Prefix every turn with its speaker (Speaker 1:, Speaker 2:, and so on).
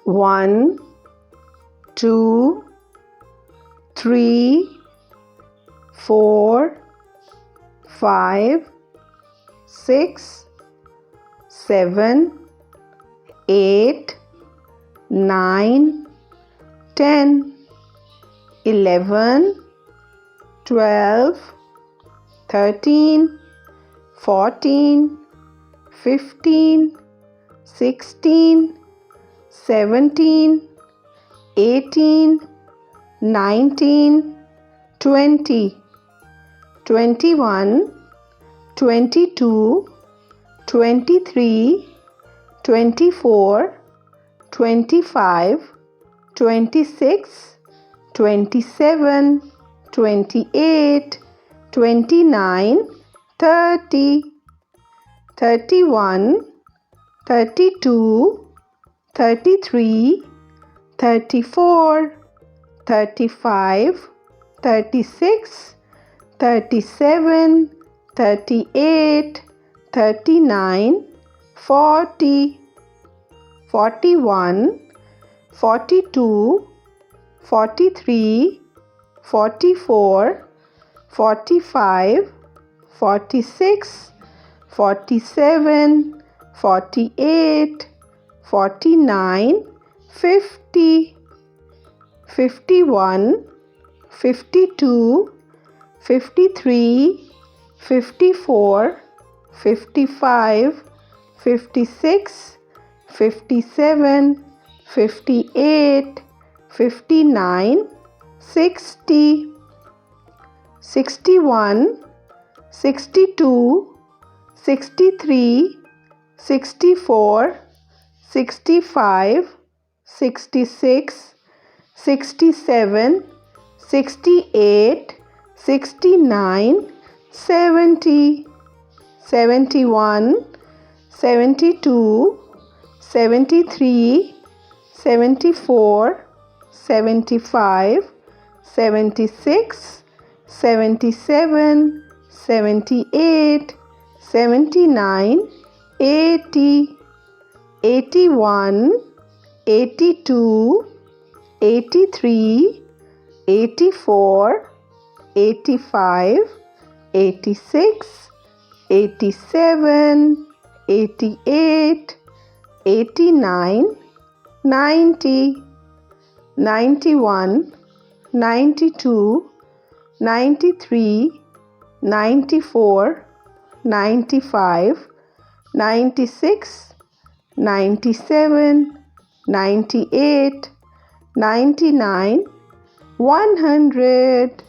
Speaker 1: 1, 2, 3, 4, 5, 6, 7, 8, 9, 10, 11, 12, 13, 14, 15, 16, 17, 18, 19, 20, 21, 22, 23, 24, 25, 26, 27, 28, 29, 30, 31, 32, 33, 34, 35, 36, 37, 38, 39, 40, 41, 42, 43, 44, 45, 46, 47, 48, 49, 50, 51, 52, 53, 54, 55, 56, 57, 58, 59, 60, 61, 62, 63, 64, 65, 66, 67, 68, 69, 70, 71, 72, 73, 74, 75, 76, 77, 78, 79, 80, 81, 82, 83, 84, 85, 86, 87, 88, 89, 90, 91, 92, 93, 94, 95, 96, 97, 98, 99, 100.